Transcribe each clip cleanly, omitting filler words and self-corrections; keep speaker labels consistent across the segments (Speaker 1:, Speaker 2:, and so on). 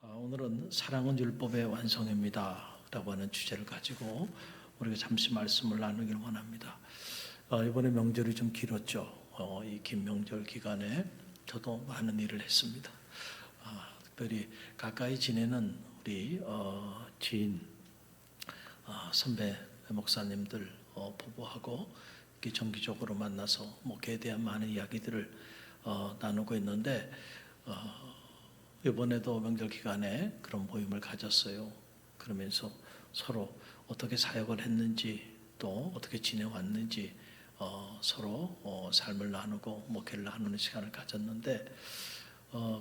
Speaker 1: 오늘은 사랑은 율법의 완성입니다 라고 하는 주제를 가지고 우리가 잠시 말씀을 나누길 원합니다. 이번에 명절이 좀 길었죠. 이 긴 명절 기간에 저도 많은 일을 했습니다. 특별히 가까이 지내는 우리 지인 선배 목사님들 부부하고 이렇게 정기적으로 만나서 목회에 대한 많은 이야기들을 나누고 있는데 이번에도 명절 기간에 그런 모임을 가졌어요. 그러면서 서로 어떻게 사역을 했는지 또 어떻게 지내왔는지 서로 삶을 나누고 목회를 나누는 시간을 가졌는데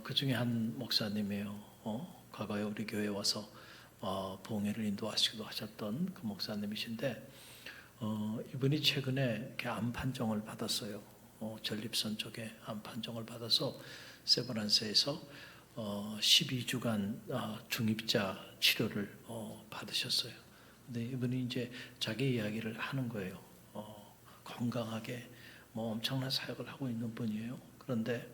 Speaker 1: 그 중에 한 목사님이에요. 과거에 우리 교회에 와서 부흥회를 인도하시기도 하셨던 그 목사님이신데 이분이 최근에 이렇게 암 판정을 받았어요. 전립선 쪽에 암 판정을 받아서 세브란스에서 12주간 중입자 치료를 받으셨어요. 근데 이분이 이제 자기 이야기를 하는 거예요. 건강하게 엄청난 사역을 하고 있는 분이에요. 그런데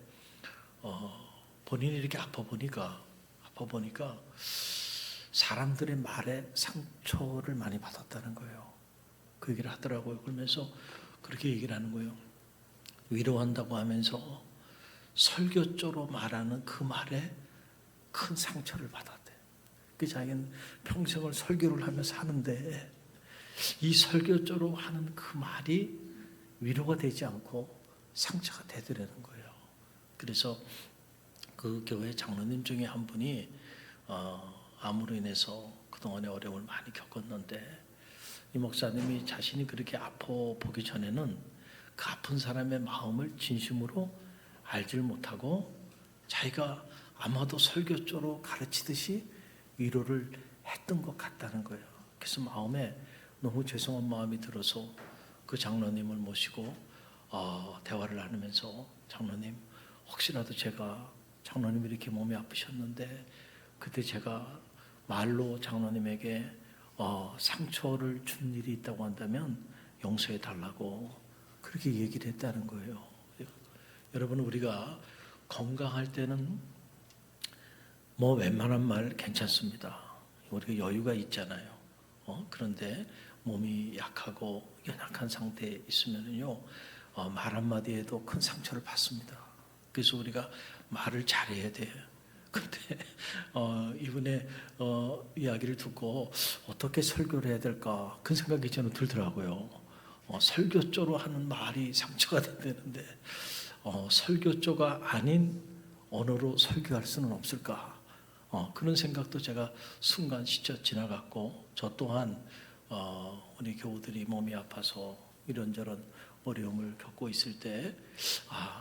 Speaker 1: 본인이 이렇게 아파 보니까 사람들의 말에 상처를 많이 받았다는 거예요. 그 얘기를 하더라고요. 그러면서 그렇게 얘기를 하는 거예요. 위로한다고 하면서 설교조로 말하는 그 말에 큰 상처를 받았대. 그 자기는 평생을 설교를 하며 사는데 이 설교조로 하는 그 말이 위로가 되지 않고 상처가 되더라는 거예요. 그래서 그 교회 장로님 중에 한 분이 암으로 인해서 그동안에 어려움을 많이 겪었는데 이 목사님이 자신이 그렇게 아파 보기 전에는 그 아픈 사람의 마음을 진심으로 알질 못하고 자기가 아마도 설교조로 가르치듯이 위로를 했던 것 같다는 거예요. 그래서 마음에 너무 죄송한 마음이 들어서 그 장로님을 모시고 대화를 나누면서 장로님 혹시라도 제가 장로님이 이렇게 몸이 아프셨는데 그때 제가 말로 장로님에게 상처를 준 일이 있다고 한다면 용서해 달라고 그렇게 얘기를 했다는 거예요. 여러분 우리가 건강할 때는 웬만한 말 괜찮습니다. 우리가 여유가 있잖아요. 그런데 몸이 약하고 연약한 상태에 있으면요 말 한마디에도 큰 상처를 받습니다. 그래서 우리가 말을 잘해야 돼요. 근데 이분의 이야기를 듣고 어떻게 설교를 해야 될까 그 생각이 저는 들더라고요. 설교조로 하는 말이 상처가 된다는데 설교조가 아닌 언어로 설교할 수는 없을까? 그런 생각도 제가 순간 스쳐 지나갔고 저 또한 우리 교우들이 몸이 아파서 이런저런 어려움을 겪고 있을 때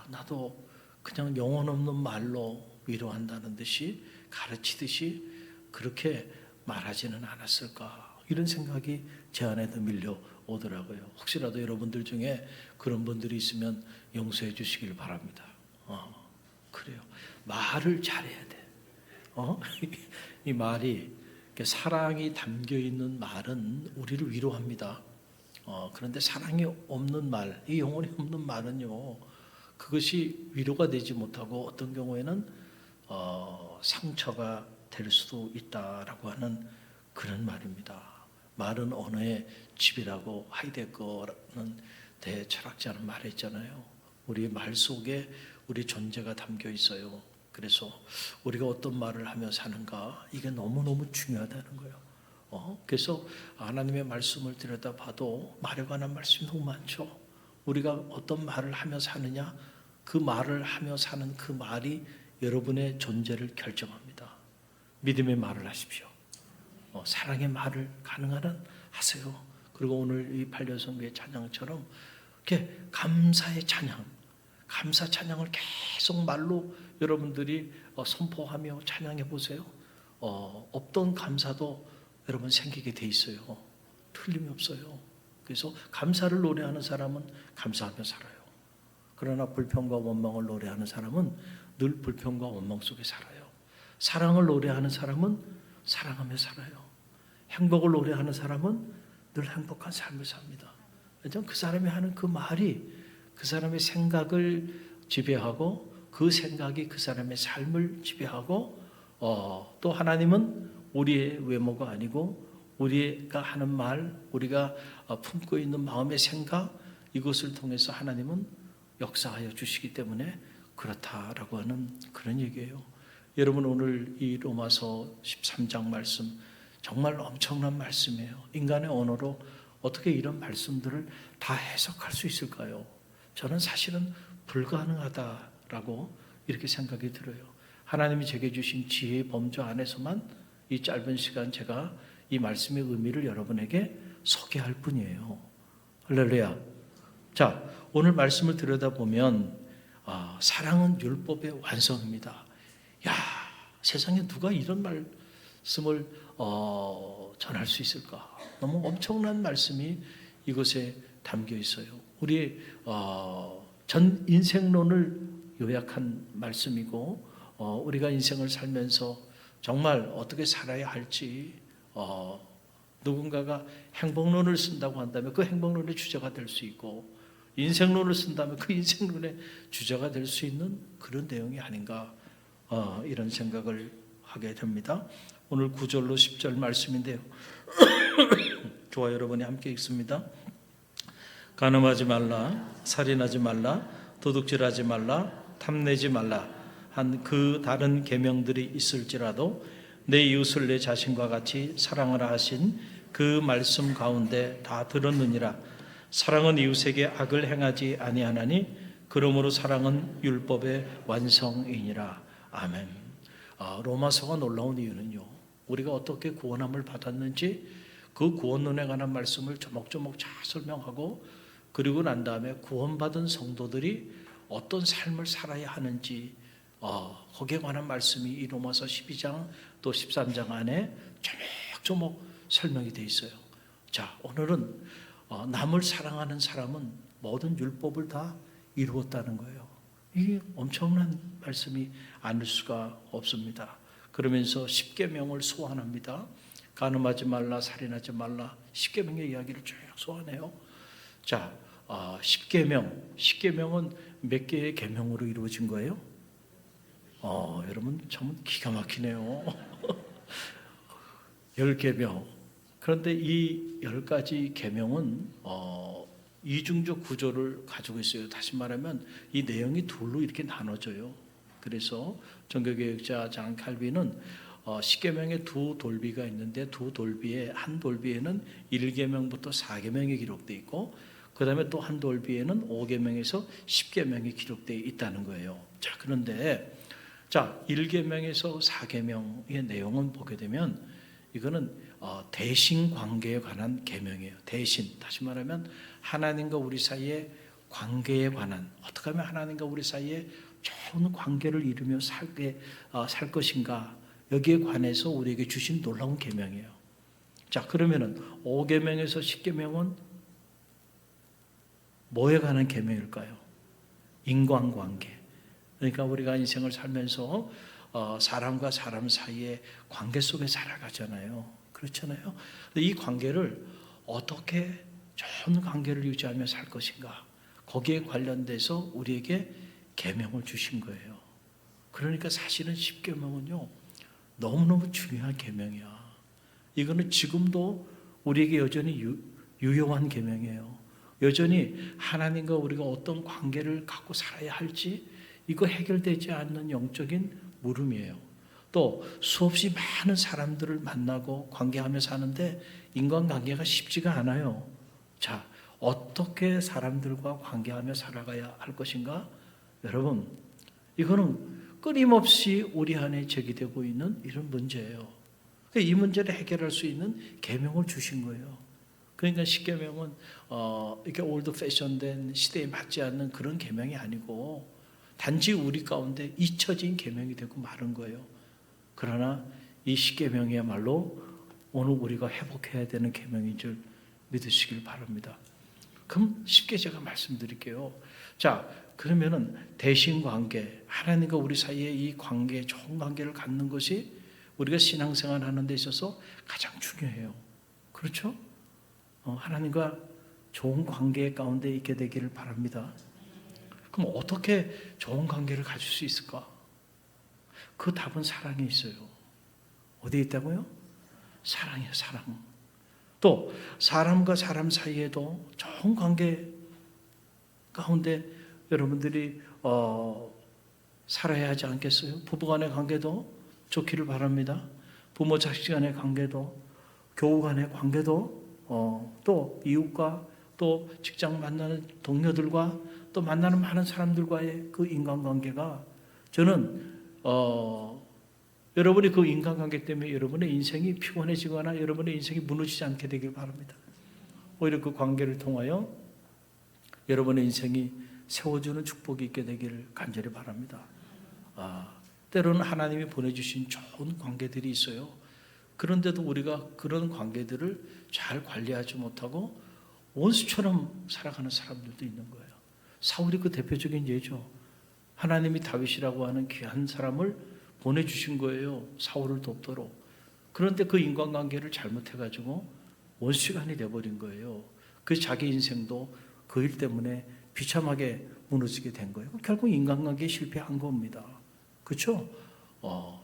Speaker 1: 나도 그냥 영혼 없는 말로 위로한다는 듯이 가르치듯이 그렇게 말하지는 않았을까? 이런 생각이 제 안에도 밀려오더라고요. 혹시라도 여러분들 중에 그런 분들이 있으면 용서해 주시길 바랍니다. 그래요. 말을 잘해야 돼. 이 말이 사랑이 담겨 있는 말은 우리를 위로합니다. 그런데 사랑이 없는 말, 이 영혼이 없는 말은요, 그것이 위로가 되지 못하고 어떤 경우에는 상처가 될 수도 있다라고 하는 그런 말입니다. 말은 언어의 집이라고 하이데거라는 대철학자는 말했잖아요. 우리 말 속에 우리 존재가 담겨 있어요. 그래서 우리가 어떤 말을 하며 사는가 이게 너무너무 중요하다는 거예요. 그래서 하나님의 말씀을 들여다봐도 말에 관한 말씀이 너무 많죠. 우리가 어떤 말을 하며 사느냐 그 말을 하며 사는 그 말이 여러분의 존재를 결정합니다. 믿음의 말을 하십시오. 사랑의 말을 가능한 한 하세요. 그리고 오늘 이 팔려성교의 찬양처럼 이렇게 감사의 찬양, 감사 찬양을 계속 말로 여러분들이 선포하며 찬양해 보세요. 없던 감사도 여러분 생기게 돼 있어요. 틀림이 없어요. 그래서 감사를 노래하는 사람은 감사하며 살아요. 그러나 불평과 원망을 노래하는 사람은 늘 불평과 원망 속에 살아요. 사랑을 노래하는 사람은 사랑하며 살아요. 행복을 노래하는 사람은 늘 행복한 삶을 삽니다. 그 사람이 하는 그 말이 그 사람의 생각을 지배하고 그 생각이 그 사람의 삶을 지배하고 또 하나님은 우리의 외모가 아니고 우리가 하는 말, 우리가 품고 있는 마음의 생각, 이것을 통해서 하나님은 역사하여 주시기 때문에 그렇다라고 하는 그런 얘기예요. 여러분, 오늘 이 로마서 13장 말씀 정말 엄청난 말씀이에요. 인간의 언어로 어떻게 이런 말씀들을 다 해석할 수 있을까요? 저는 사실은 불가능하다라고 이렇게 생각이 들어요. 하나님이 제게 주신 지혜의 범주 안에서만 이 짧은 시간 제가 이 말씀의 의미를 여러분에게 소개할 뿐이에요. 할렐루야. 자, 오늘 말씀을 들여다보면 사랑은 율법의 완성입니다. 야, 세상에 누가 이런 말씀을 전할 수 있을까? 너무 엄청난 말씀이 이곳에 담겨 있어요. 우리의 전 인생론을 요약한 말씀이고, 우리가 인생을 살면서 정말 어떻게 살아야 할지, 누군가가 행복론을 쓴다고 한다면 그 행복론의 주제가 될 수 있고, 인생론을 쓴다면 그 인생론의 주제가 될 수 있는 그런 내용이 아닌가, 이런 생각을 하게 됩니다. 오늘 9절로 10절 말씀인데요. 저와 여러분이 함께 읽습니다. 간음하지 말라, 살인하지 말라, 도둑질하지 말라, 탐내지 말라 한 그 다른 계명들이 있을지라도 내 이웃을 내 자신과 같이 사랑하라 하신 그 말씀 가운데 다 들었느니라. 사랑은 이웃에게 악을 행하지 아니하나니 그러므로 사랑은 율법의 완성이니라. 아멘. 로마서가 놀라운 이유는요, 우리가 어떻게 구원함을 받았는지 그 구원론에 관한 말씀을 조목조목 잘 설명하고, 그리고 난 다음에 구원받은 성도들이 어떤 삶을 살아야 하는지 거기에 관한 말씀이 이 로마서 12장 또 13장 안에 조목조목 설명이 되어 있어요. 자, 오늘은 남을 사랑하는 사람은 모든 율법을 다 이루었다는 거예요. 이게 엄청난 말씀이 아닐 수가 없습니다. 그러면서 십계명을 소환합니다. 간음하지 말라, 살인하지 말라, 십계명의 이야기를 쭉 소환해요. 자, 십계명은 몇 개의 계명으로 이루어진 거예요? 여러분 참 기가 막히네요. 10계명. 그런데 이 10가지 계명은 이중적 구조를 가지고 있어요. 다시 말하면 이 내용이 둘로 이렇게 나눠져요. 그래서 종교개혁자 장 칼빈은 십계명에 두 돌비가 있는데, 두 돌비에 한 돌비에는 1계명부터 4계명이 기록되어 있고, 그 다음에 또 한 돌비에는 5계명에서 10계명이 기록되어 있다는 거예요. 자, 그런데 1계명에서 4계명의 내용은 보게 되면 이거는 대신 관계에 관한 계명이에요. 대신, 다시 말하면 하나님과 우리 사이의 관계에 관한, 어떻게 하면 하나님과 우리 사이에 좋은 관계를 이루며 살 것인가, 여기에 관해서 우리에게 주신 놀라운 계명이에요. 자, 그러면은 5계명에서 10계명은 뭐에 관한 계명일까요? 인간관계. 그러니까 우리가 인생을 살면서 사람과 사람 사이의 관계 속에 살아가잖아요. 그렇잖아요. 이 관계를 어떻게 좋은 관계를 유지하며 살 것인가, 거기에 관련돼서 우리에게 계명을 주신 거예요. 그러니까 사실은 십계명은요, 너무너무 중요한 계명이야. 이거는 지금도 우리에게 여전히 유효한 계명이에요. 여전히 하나님과 우리가 어떤 관계를 갖고 살아야 할지, 이거 해결되지 않는 영적인 물음이에요. 또 수없이 많은 사람들을 만나고 관계하며 사는데 인간관계가 쉽지가 않아요. 자, 어떻게 사람들과 관계하며 살아가야 할 것인가? 여러분, 이거는 끊임없이 우리 안에 제기되고 있는 이런 문제예요. 이 문제를 해결할 수 있는 계명을 주신 거예요. 그러니까 십계명은 이렇게 올드 패션된 시대에 맞지 않는 그런 계명이 아니고, 단지 우리 가운데 잊혀진 계명이 되고 마른 거예요. 그러나 이 십계명이야말로 오늘 우리가 회복해야 되는 계명인 줄 믿으시길 바랍니다. 그럼 쉽게 제가 말씀드릴게요. 자, 그러면은 대신 관계, 하나님과 우리 사이에 이 관계, 좋은 관계를 갖는 것이 우리가 신앙생활 하는 데 있어서 가장 중요해요. 그렇죠? 하나님과 좋은 관계 가운데 있게 되기를 바랍니다. 그럼 어떻게 좋은 관계를 가질 수 있을까? 그 답은 사랑에 있어요. 어디에 있다고요? 사랑이에요, 사랑. 또 사람과 사람 사이에도 좋은 관계 가운데 여러분들이 살아야 하지 않겠어요? 부부간의 관계도 좋기를 바랍니다. 부모 자식 간의 관계도, 교우 간의 관계도, 또 이웃과 또 직장 만나는 동료들과 또 만나는 많은 사람들과의 그 인간관계가 저는 여러분이 그 인간관계 때문에 여러분의 인생이 피곤해지거나 여러분의 인생이 무너지지 않게 되길 바랍니다. 오히려 그 관계를 통하여 여러분의 인생이 세워주는 축복이 있게 되기를 간절히 바랍니다. 때로는 하나님이 보내주신 좋은 관계들이 있어요. 그런데도 우리가 그런 관계들을 잘 관리하지 못하고 원수처럼 살아가는 사람들도 있는 거예요. 사울이 그 대표적인 예죠. 하나님이 다윗이라고 하는 귀한 사람을 보내주신 거예요. 사울을 돕도록. 그런데 그 인간관계를 잘못해가지고 원수간이 돼버린 거예요. 그래서 자기 인생도 그 일 때문에 비참하게 무너지게 된 거예요. 결국 인간관계에 실패한 겁니다. 그렇죠?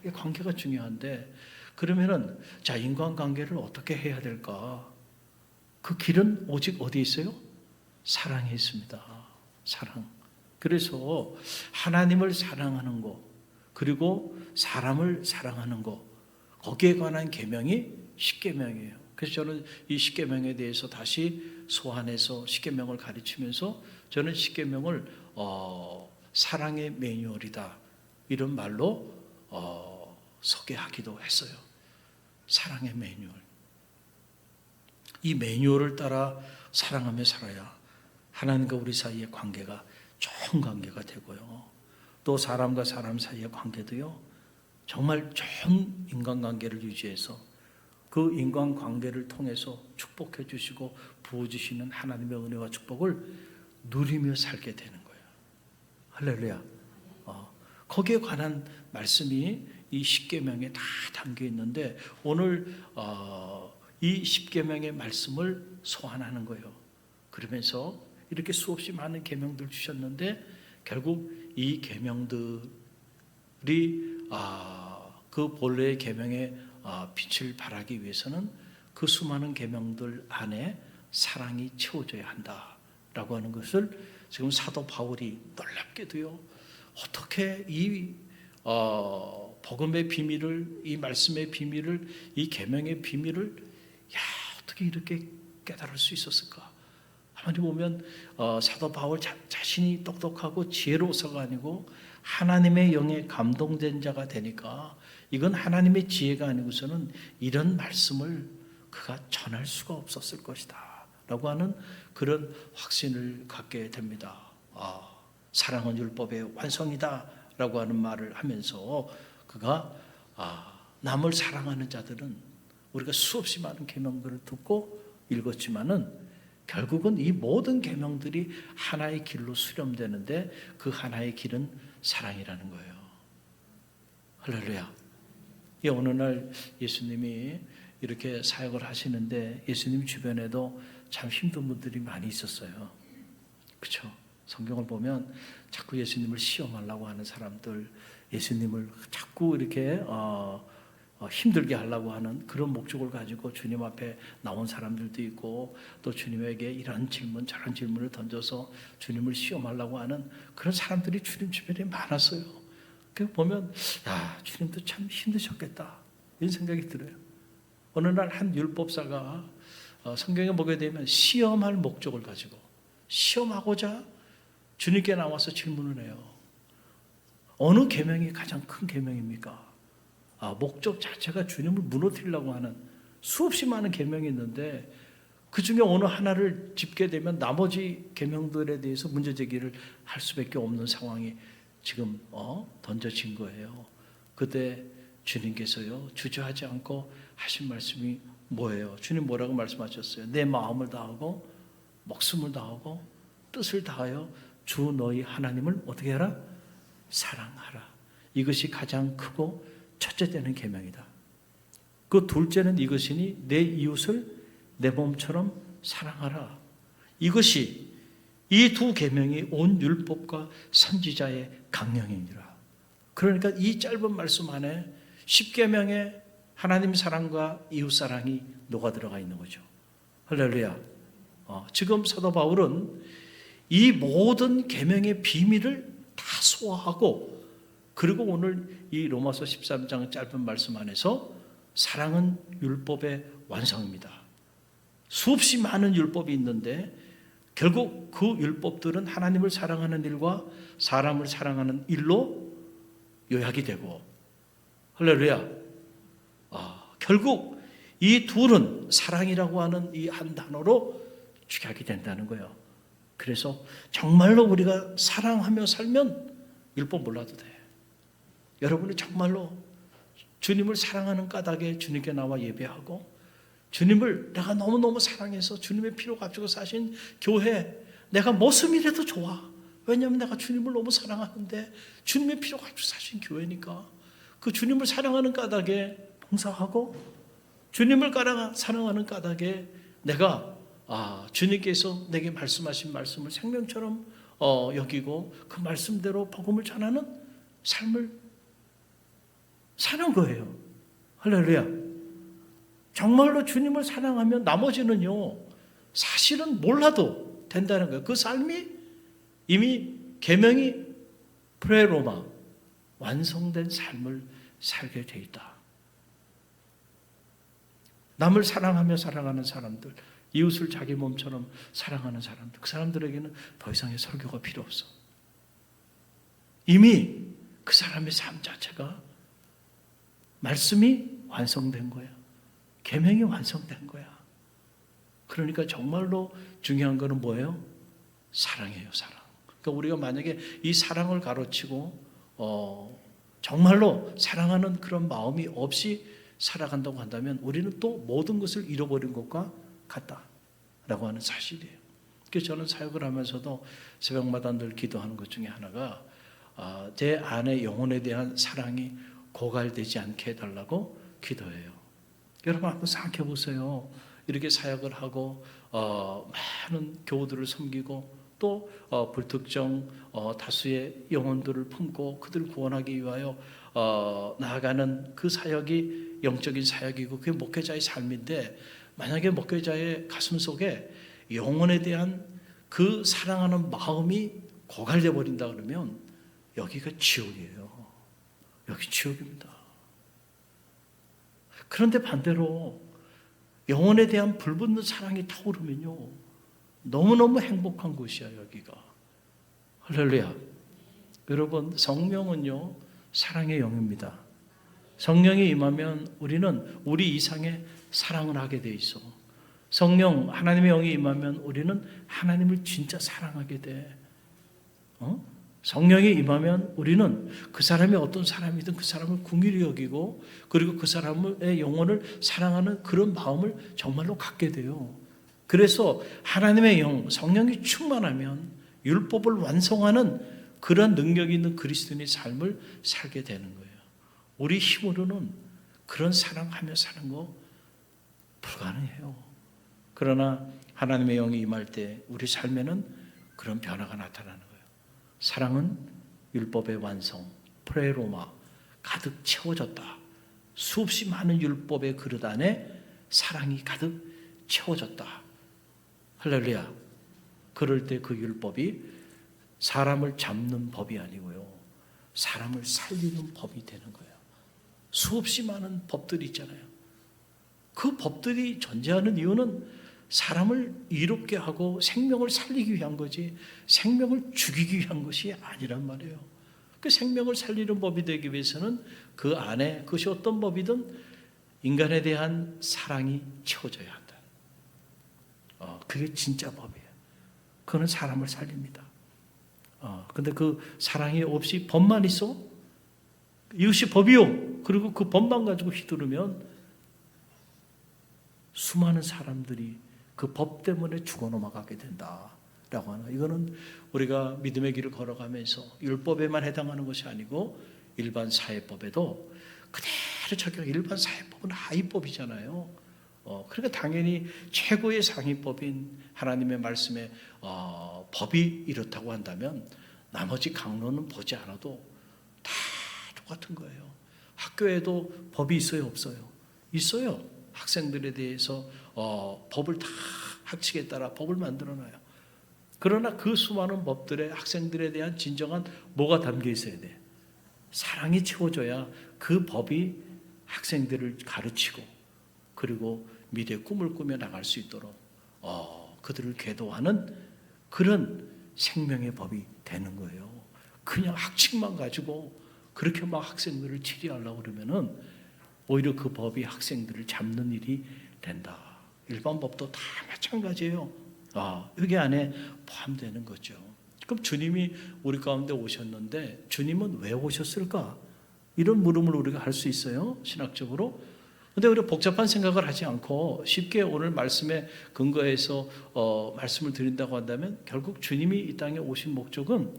Speaker 1: 이 관계가 중요한데 그러면은 자 인간관계를 어떻게 해야 될까? 그 길은 오직 어디에 있어요? 사랑에 있습니다. 사랑. 그래서 하나님을 사랑하는 것 그리고 사람을 사랑하는 것 거기에 관한 계명이 십계명이에요. 그래서 저는 이 십계명에 대해서 다시 소환해서 십계명을 가르치면서 저는 십계명을 사랑의 매뉴얼이다 이런 말로 소개하기도 했어요. 사랑의 매뉴얼. 이 매뉴얼을 따라 사랑하며 살아야 하나님과 우리 사이의 관계가 좋은 관계가 되고요. 또 사람과 사람 사이의 관계도요. 정말 좋은 인간관계를 유지해서 그 인간관계를 통해서 축복해 주시고 부어주시는 하나님의 은혜와 축복을 누리며 살게 되는 거예요. 할렐루야. 거기에 관한 말씀이 이 십계명에 다 담겨 있는데 오늘 이 십계명의 말씀을 소환하는 거예요. 그러면서 이렇게 수없이 많은 계명들 주셨는데 결국 이 계명들이 그 본래의 계명의 빛을 발하기 위해서는 그 수많은 계명들 안에 사랑이 채워져야 한다라고 하는 것을 지금 사도 바울이 놀랍게도요. 어떻게 이 복음의 비밀을 이 말씀의 비밀을 이 계명의 비밀을 어떻게 이렇게 깨달을 수 있었을까? 아무리 보면 사도 바울 자신이 똑똑하고 지혜로워서가 아니고 하나님의 영에 감동된 자가 되니까 이건 하나님의 지혜가 아니고서는 이런 말씀을 그가 전할 수가 없었을 것이다 라고 하는 그런 확신을 갖게 됩니다. 사랑은 율법의 완성이다 라고 하는 말을 하면서 그가 남을 사랑하는 자들은 우리가 수없이 많은 계명들을 듣고 읽었지만은 결국은 이 모든 계명들이 하나의 길로 수렴되는데 그 하나의 길은 사랑이라는 거예요. 할렐루야. 어느 날 예수님이 이렇게 사역을 하시는데 예수님 주변에도 참 힘든 분들이 많이 있었어요. 그렇죠? 성경을 보면 자꾸 예수님을 시험하려고 하는 사람들, 예수님을 자꾸 이렇게 힘들게 하려고 하는 그런 목적을 가지고 주님 앞에 나온 사람들도 있고 또 주님에게 이런 질문 저런 질문을 던져서 주님을 시험하려고 하는 그런 사람들이 주님 주변에 많았어요. 그 보면 주님도 참 힘드셨겠다 이런 생각이 들어요. 어느 날 한 율법사가 성경에 보게 되면 시험할 목적을 가지고 시험하고자 주님께 나와서 질문을 해요. 어느 계명이 가장 큰 계명입니까? 목적 자체가 주님을 무너뜨리려고 하는 수없이 많은 계명이 있는데 그 중에 어느 하나를 짚게 되면 나머지 계명들에 대해서 문제 제기를 할 수밖에 없는 상황이 지금 던져진 거예요. 그때 주님께서요 주저하지 않고 하신 말씀이 뭐예요? 주님 뭐라고 말씀하셨어요? 내 마음을 다하고 목숨을 다하고 뜻을 다하여 주 너희 하나님을 어떻게 해라? 사랑하라. 이것이 가장 크고 첫째 되는 계명이다. 그 둘째는 이것이니 내 이웃을 내 몸처럼 사랑하라. 이것이 이 두 계명이 온 율법과 선지자의 강령이니라. 그러니까 이 짧은 말씀 안에 십계명의 하나님 사랑과 이웃 사랑이 녹아 들어가 있는 거죠. 할렐루야. 지금 사도 바울은 이 모든 계명의 비밀을 다 소화하고, 그리고 오늘 이 로마서 13장 짧은 말씀 안에서 사랑은 율법의 완성입니다. 수없이 많은 율법이 있는데 결국 그 율법들은 하나님을 사랑하는 일과 사람을 사랑하는 일로 요약이 되고, 할렐루야. 결국 이 둘은 사랑이라고 하는 이 한 단어로 축약이 된다는 거예요. 그래서 정말로 우리가 사랑하며 살면 율법 몰라도 돼. 여러분이 정말로 주님을 사랑하는 까닭에 주님께 나와 예배하고, 주님을 내가 너무너무 사랑해서 주님의 피로 값주고 사신 교회, 내가 모습이라도 좋아. 왜냐하면 내가 주님을 너무 사랑하는데 주님의 피로 값주고 사신 교회니까 그 주님을 사랑하는 까닭에 봉사하고, 주님을 사랑하는 까닭에 내가 주님께서 내게 말씀하신 말씀을 생명처럼 여기고 그 말씀대로 복음을 전하는 삶을 사는 거예요. 할렐루야. 정말로 주님을 사랑하면 나머지는요, 사실은 몰라도 된다는 거예요. 그 삶이 이미 계명이 프레로마, 완성된 삶을 살게 돼 있다. 남을 사랑하며 살아가는 사람들, 이웃을 자기 몸처럼 사랑하는 사람들, 그 사람들에게는 더 이상의 설교가 필요 없어. 이미 그 사람의 삶 자체가 말씀이 완성된 거야. 계명이 완성된 거야. 그러니까 정말로 중요한 거는 뭐예요? 사랑이에요, 사랑. 그러니까 우리가 만약에 이 사랑을 가로치고 정말로 사랑하는 그런 마음이 없이 살아간다고 한다면 우리는 또 모든 것을 잃어버린 것과 같다라고 하는 사실이에요. 그래서 저는 사역을 하면서도 새벽마다 늘 기도하는 것 중에 하나가 제 안의 영혼에 대한 사랑이 고갈되지 않게 해달라고 기도해요. 여러분 한번 생각해 보세요. 이렇게 사역을 하고 많은 교우들을 섬기고 또 불특정 다수의 영혼들을 품고 그들을 구원하기 위하여 나아가는 그 사역이 영적인 사역이고 그게 목회자의 삶인데, 만약에 목회자의 가슴 속에 영혼에 대한 그 사랑하는 마음이 고갈돼 버린다 그러면 여기가 지옥이에요. 여기 지옥입니다. 그런데 반대로 영혼에 대한 불붙는 사랑이 타오르면요, 너무너무 행복한 곳이야 여기가. 할렐루야. 여러분, 성령은요 사랑의 영입니다. 성령이 임하면 우리는 우리 이상의 사랑을 하게 돼 있어. 성령, 하나님의 영이 임하면 우리는 하나님을 진짜 사랑하게 돼. 성령이 임하면 우리는 그 사람이 어떤 사람이든 그 사람을 긍휼히 여기고, 그리고 그 사람의 영혼을 사랑하는 그런 마음을 정말로 갖게 돼요. 그래서 하나님의 영, 성령이 충만하면 율법을 완성하는 그런 능력이 있는 그리스도인의 삶을 살게 되는 거예요. 우리 힘으로는 그런 사랑하며 사는 거 불가능해요. 그러나 하나님의 영이 임할 때 우리 삶에는 그런 변화가 나타나는 거예요. 사랑은 율법의 완성, 프레로마, 가득 채워졌다. 수없이 많은 율법의 그릇 안에 사랑이 가득 채워졌다. 할렐루야. 그럴 때 그 율법이 사람을 잡는 법이 아니고요, 사람을 살리는 법이 되는 거예요. 수없이 많은 법들이 있잖아요. 그 법들이 존재하는 이유는 사람을 이롭게 하고 생명을 살리기 위한 거지 생명을 죽이기 위한 것이 아니란 말이에요. 그 생명을 살리는 법이 되기 위해서는 그 안에 그것이 어떤 법이든 인간에 대한 사랑이 채워져야 한다. 그게 진짜 법이에요. 그거는 사람을 살립니다. 근데 그 사랑이 없이 법만 있어? 이것이 법이요. 그리고 그 법만 가지고 휘두르면 수많은 사람들이 그 법 때문에 죽어 넘어가게 된다라고 하는, 이거는 우리가 믿음의 길을 걸어가면서 율법에만 해당하는 것이 아니고 일반 사회법에도 그대로 적용. 일반 사회법은 하위법이잖아요. 그러니까 당연히 최고의 상위법인 하나님의 말씀에 법이 이렇다고 한다면 나머지 강론은 보지 않아도 다 똑같은 거예요. 학교에도 법이 있어요, 없어요? 있어요. 학생들에 대해서 법을 다 학칙에 따라 법을 만들어놔요. 그러나 그 수많은 법들에 학생들에 대한 진정한 뭐가 담겨 있어야 돼? 사랑이 채워져야 그 법이 학생들을 가르치고 그리고 미래의 꿈을 꾸며 나갈 수 있도록 그들을 계도하는 그런 생명의 법이 되는 거예요. 그냥 학칙만 가지고 그렇게 막 학생들을 치리하려고 그러면은 오히려 그 법이 학생들을 잡는 일이 된다. 일반 법도 다 마찬가지예요. 여기 안에 포함되는 거죠. 그럼 주님이 우리 가운데 오셨는데 주님은 왜 오셨을까? 이런 물음을 우리가 할 수 있어요, 신학적으로. 근데 우리가 복잡한 생각을 하지 않고 쉽게 오늘 말씀에 근거해서 말씀을 드린다고 한다면 결국 주님이 이 땅에 오신 목적은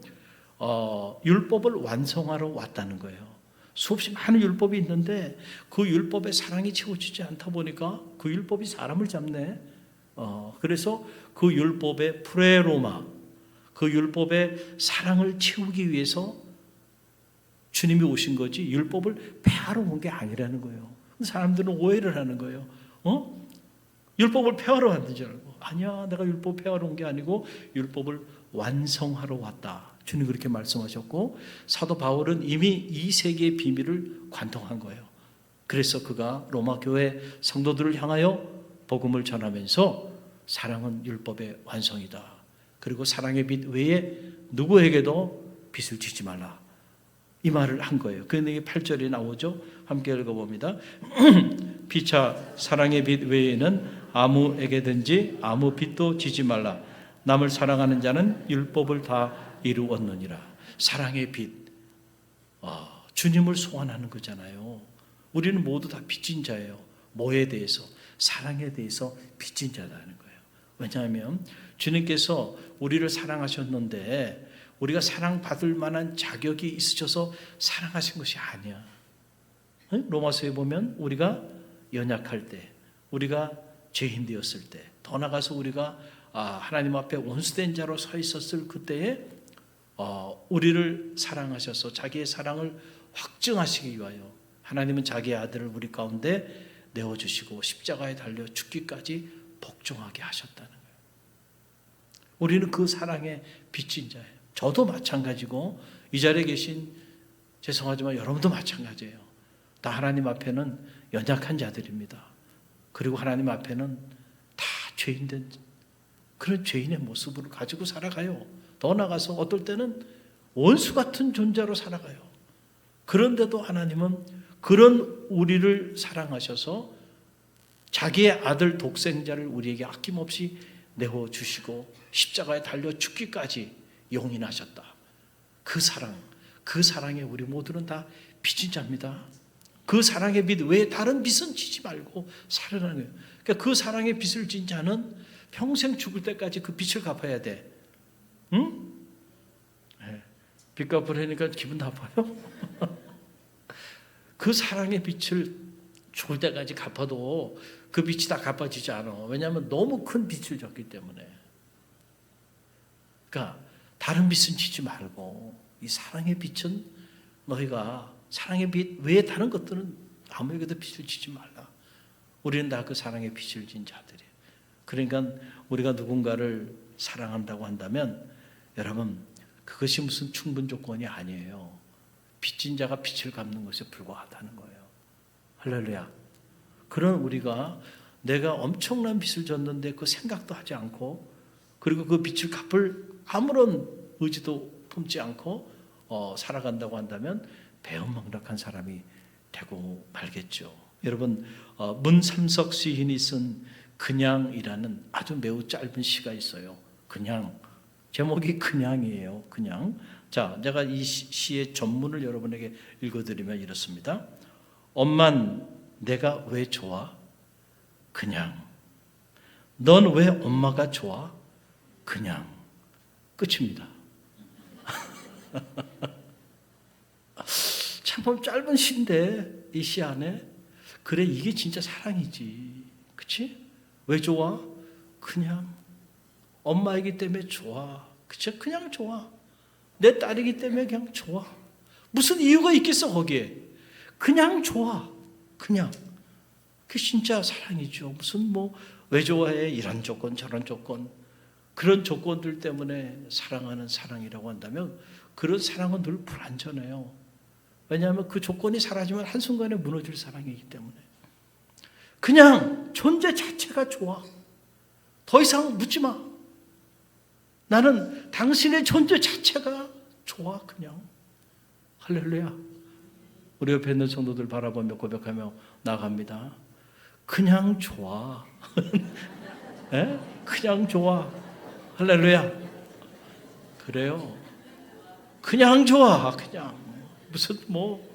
Speaker 1: 율법을 완성하러 왔다는 거예요. 수없이 많은 율법이 있는데 그 율법에 사랑이 채워지지 않다 보니까 그 율법이 사람을 잡네. 그래서 그 율법의 프레로마, 그 율법의 사랑을 채우기 위해서 주님이 오신 거지 율법을 폐하러 온 게 아니라는 거예요. 사람들은 오해를 하는 거예요. 율법을 폐하러 왔는 줄 알고. 아니야, 내가 율법 폐하러 온 게 아니고 율법을 완성하러 왔다. 주님 그렇게 말씀하셨고 사도 바울은 이미 2세기의 비밀을 관통한 거예요. 그래서 그가 로마 교회 성도들을 향하여 복음을 전하면서 사랑은 율법의 완성이다. 그리고 사랑의 빛 외에 누구에게도 빛을 지지 말라. 이 말을 한 거예요. 그게 8절에 나오죠. 함께 읽어봅니다. 피차 사랑의 빛 외에는 아무에게든지 아무 빛도 지지 말라. 남을 사랑하는 자는 율법을 다 이루었느니라. 사랑의 빛, 주님을 소원하는 거잖아요. 우리는 모두 다 빚진 자예요. 뭐에 대해서? 사랑에 대해서 빚진 자라는 거예요. 왜냐하면 주님께서 우리를 사랑하셨는데 우리가 사랑받을 만한 자격이 있으셔서 사랑하신 것이 아니야. 로마서에 보면 우리가 연약할 때, 우리가 죄인 되었을 때, 더 나아가서 우리가 하나님 앞에 원수된 자로 서 있었을 그때에 우리를 사랑하셔서 자기의 사랑을 확증하시기 위하여 하나님은 자기의 아들을 우리 가운데 내어주시고 십자가에 달려 죽기까지 복종하게 하셨다는 거예요. 우리는 그 사랑에 빚진 자예요. 저도 마찬가지고 이 자리에 계신 죄송하지만 여러분도 마찬가지예요. 다 하나님 앞에는 연약한 자들입니다. 그리고 하나님 앞에는 다 죄인된 그런 죄인의 모습을 가지고 살아가요. 더 나아가서 어떨 때는 원수 같은 존재로 살아가요. 그런데도 하나님은 그런 우리를 사랑하셔서 자기의 아들 독생자를 우리에게 아낌없이 내어주시고 십자가에 달려 죽기까지 용인하셨다. 그 사랑에 우리 모두는 다 빚진 자입니다. 그 사랑의 빛 외에 다른 빛은 지지 말고 살아가는 거예요. 그러니까 그 사랑의 빛을 진 자는 평생 죽을 때까지 그 빛을 갚아야 돼. 응? 네. 빚 갚으려니까 기분 나빠요? 그 사랑의 빛을 죽을 때까지 갚아도 그 빛이 다 갚아지지 않아. 왜냐하면 너무 큰 빛을 줬기 때문에. 그러니까 다른 빛은 지지 말고 이 사랑의 빛은 너희가 사랑의 빛 외에 다른 것들은 아무에게도 빛을 지지 말라. 우리는 다 그 사랑의 빛을 진 자들이에요. 그러니까 우리가 누군가를 사랑한다고 한다면 여러분 그것이 무슨 충분 조건이 아니에요. 빚진 자가 빛을 갚는 것에 불과하다는 거예요. 할렐루야. 그런 우리가 내가 엄청난 빚을 졌는데 그 생각도 하지 않고 그리고 그 빚을 갚을 아무런 의지도 품지 않고 살아간다고 한다면 배은망덕한 사람이 되고 말겠죠. 여러분 문삼석 시인이 쓴 그냥이라는 아주 매우 짧은 시가 있어요. 그냥 제목이 그냥이에요. 그냥. 자, 제가 이 시의 전문을 여러분에게 읽어드리면 이렇습니다. 엄만 내가 왜 좋아? 그냥. 넌 왜 엄마가 좋아? 그냥. 끝입니다. 참 짧은 시인데 이 시 안에 그래 이게 진짜 사랑이지. 그치? 왜 좋아? 그냥. 엄마이기 때문에 좋아. 그치? 그냥 좋아. 내 딸이기 때문에 그냥 좋아. 무슨 이유가 있겠어 거기에. 그냥 좋아. 그냥. 그게 진짜 사랑이죠. 무슨 뭐 왜 좋아해? 이런 조건 저런 조건. 그런 조건들 때문에 사랑하는 사랑이라고 한다면 그런 사랑은 늘 불완전해요. 왜냐하면 그 조건이 사라지면 한순간에 무너질 사랑이기 때문에. 그냥 존재 자체가 좋아. 더 이상 묻지 마. 나는 당신의 존재 자체가 좋아. 그냥. 할렐루야. 우리 옆에 있는 성도들 바라보며 고백하며 나갑니다. 그냥 좋아. 네? 그냥 좋아. 할렐루야. 그래요. 그냥 좋아. 그냥. 무슨 뭐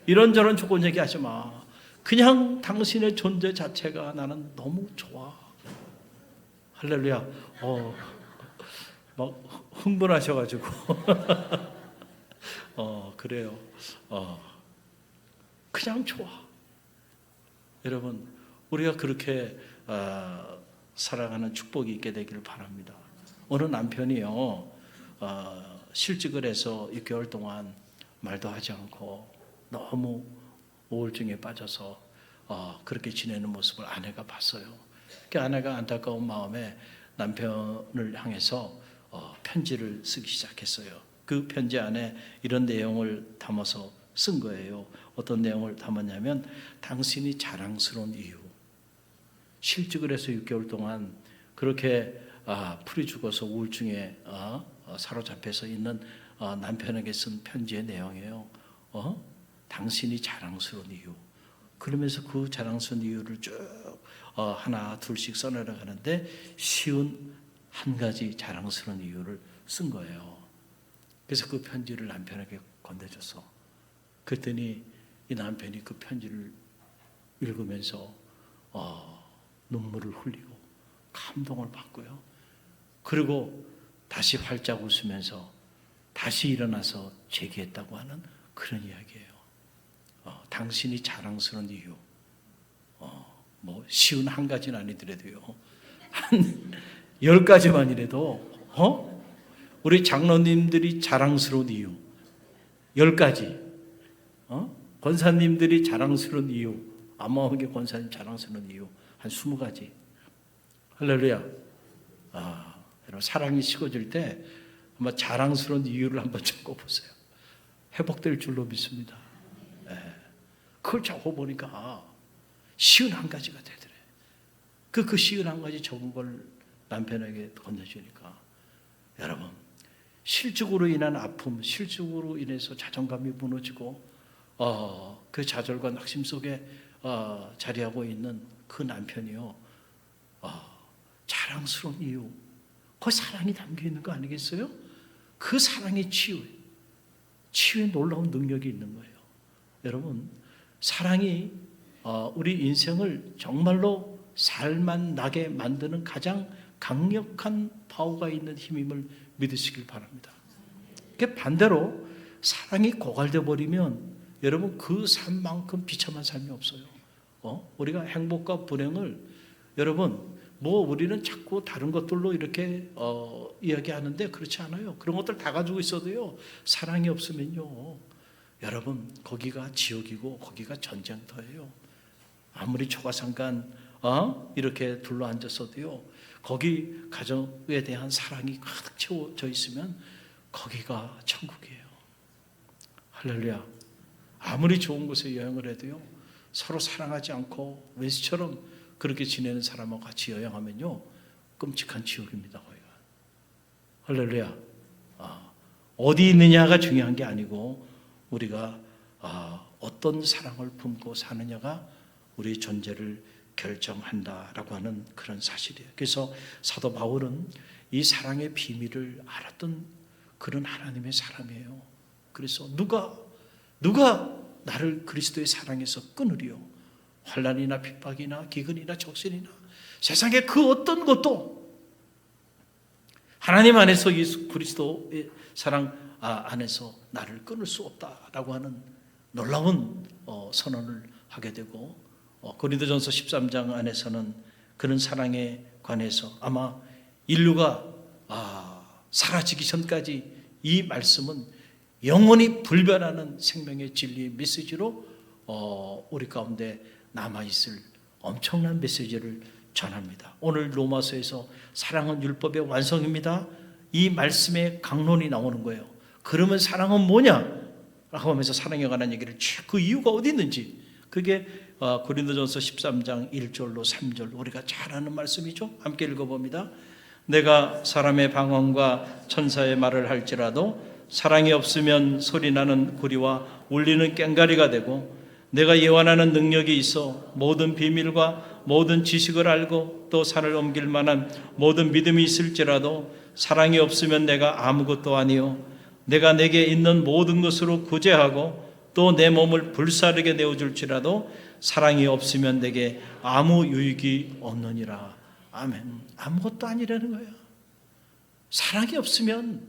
Speaker 1: 이런저런 조건 얘기하지 마. 그냥 당신의 존재 자체가 나는 너무 좋아. 할렐루야. 막 흥분하셔가지고. 그래요. 그냥 좋아. 여러분, 우리가 그렇게 살아가는 축복이 있게 되기를 바랍니다. 어느 남편이요, 실직을 해서 6개월 동안 말도 하지 않고 너무 우울증에 빠져서 그렇게 지내는 모습을 아내가 봤어요. 그 아내가 안타까운 마음에 남편을 향해서 편지를 쓰기 시작했어요. 그 편지 안에 이런 내용을 담아서 쓴 거예요. 어떤 내용을 담았냐면 당신이 자랑스러운 이유. 실직을 해서 6개월 동안 그렇게 풀이 죽어서 우울증에 사로잡혀서 있는 남편에게 쓴 편지의 내용이에요. 당신이 자랑스러운 이유. 그러면서 그 자랑스러운 이유를 쭉 하나 둘씩 써내려가는데 쉬운 한 가지 자랑스러운 이유를 쓴 거예요. 그래서 그 편지를 남편에게 건네줬어. 그랬더니 이 남편이 그 편지를 읽으면서 눈물을 흘리고 감동을 받고요. 그리고 다시 활짝 웃으면서 다시 일어나서 제기했다고 하는 그런 이야기예요. 당신이 자랑스러운 이유. 뭐 쉬운 한 가지는 아니더라도요. 한 10가지만이라도 우리 장로님들이 자랑스러운 이유 10가지, 권사님들이 자랑스러운 이유, 안마왕교 권사님 자랑스러운 이유 한 20가지. 할렐루야. 여러분 사랑이 식어질 때 아마 자랑스러운 이유를 한번 적어보세요. 회복될 줄로 믿습니다. 그걸 적어보니까 쉬운 한 가지가 되더래. 그 쉬운 한 가지 적은 걸 남편에게 건네주니까 여러분 실직으로 인한 아픔, 실직으로 인해서 자존감이 무너지고 그 좌절과 낙심 속에 자리하고 있는 그 남편이요, 자랑스러운 이유, 그 사랑이 담겨 있는 거 아니겠어요? 그 사랑의 치유에 놀라운 능력이 있는 거예요. 여러분, 사랑이 우리 인생을 정말로 살만 나게 만드는 가장 강력한 파워가 있는 힘임을 믿으시길 바랍니다. 반대로 사랑이 고갈돼 버리면 여러분 그 삶만큼 비참한 삶이 없어요. 우리가 행복과 불행을 여러분 우리는 자꾸 다른 것들로 이렇게 이야기하는데 그렇지 않아요. 그런 것들 다 가지고 있어도요, 사랑이 없으면요, 여러분 거기가 지옥이고 거기가 전쟁터예요. 아무리 초가상간 이렇게 둘러앉았어도요, 거기 가정에 대한 사랑이 가득 채워져 있으면 거기가 천국이에요. 할렐루야. 아무리 좋은 곳에 여행을 해도요, 서로 사랑하지 않고 웬수처럼 그렇게 지내는 사람하고 같이 여행하면요, 끔찍한 지옥입니다. 거기가. 할렐루야. 어디 있느냐가 중요한 게 아니고 우리가 어떤 사랑을 품고 사느냐가 우리의 존재를 결정한다라고 하는 그런 사실이에요. 그래서 사도 바울은 이 사랑의 비밀을 알았던 그런 하나님의 사람이에요. 그래서 누가 나를 그리스도의 사랑에서 끊으리요? 환난이나 핍박이나 기근이나 적신이나 세상의 그 어떤 것도 하나님 안에서 예수 그리스도의 사랑 안에서 나를 끊을 수 없다라고 하는 놀라운 선언을 하게 되고, 고린도전서 13장 안에서는 그런 사랑에 관해서 아마 인류가 사라지기 전까지 이 말씀은 영원히 불변하는 생명의 진리의 메시지로 우리 가운데 남아있을 엄청난 메시지를 전합니다. 오늘 로마서에서 사랑은 율법의 완성입니다. 이 말씀에 강론이 나오는 거예요. 그러면 사랑은 뭐냐? 라고 하면서 사랑에 관한 얘기를 그 이유가 어디 있는지, 그게 고린도전서 13장 1절로 3절 우리가 잘 아는 말씀이죠. 함께 읽어봅니다. 내가 사람의 방언과 천사의 말을 할지라도 사랑이 없으면 소리나는 구리와 울리는 꽹과리가 되고, 내가 예언하는 능력이 있어 모든 비밀과 모든 지식을 알고 또 산을 옮길 만한 모든 믿음이 있을지라도 사랑이 없으면 내가 아무것도 아니요 내가 내게 있는 모든 것으로 구제하고 또 내 몸을 불사르게 내어줄지라도 사랑이 없으면 내게 아무 유익이 없느니라. 아멘. 아무것도 아니라는 거예요. 사랑이 없으면,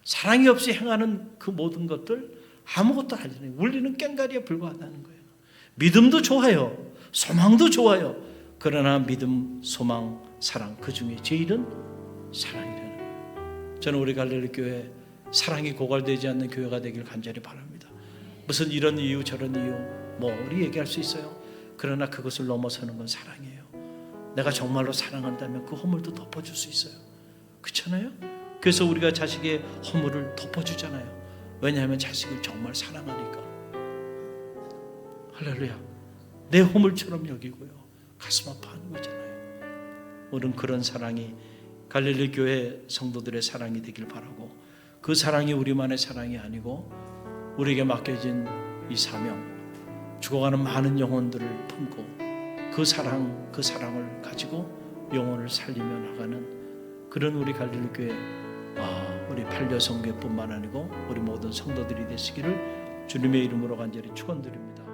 Speaker 1: 사랑이 없이 행하는 그 모든 것들 아무것도 아니잖아요. 울리는 꽹과리에 불과하다는 거예요. 믿음도 좋아요. 소망도 좋아요. 그러나 믿음, 소망, 사랑, 그 중에 제일은 사랑이라는 거예요. 저는 우리 갈릴리 교회 사랑이 고갈되지 않는 교회가 되길 간절히 바랍니다. 무슨 이런 이유 저런 이유 우리 얘기할 수 있어요. 그러나 그것을 넘어서는 건 사랑이에요. 내가 정말로 사랑한다면 그 허물도 덮어줄 수 있어요. 그렇잖아요? 그래서 우리가 자식의 허물을 덮어주잖아요. 왜냐하면 자식을 정말 사랑하니까. 할렐루야. 내 허물처럼 여기고요, 가슴 아파하는 거잖아요. 우리는 그런 사랑이 갈릴리 교회 성도들의 사랑이 되길 바라고, 그 사랑이 우리만의 사랑이 아니고 우리에게 맡겨진 이 사명, 죽어가는 많은 영혼들을 품고 그 사랑을 가지고 영혼을 살리며 나가는 그런 우리 갈릴리 교회, 우리 판려 성교뿐만 아니고 우리 모든 성도들이 되시기를 주님의 이름으로 간절히 축원드립니다.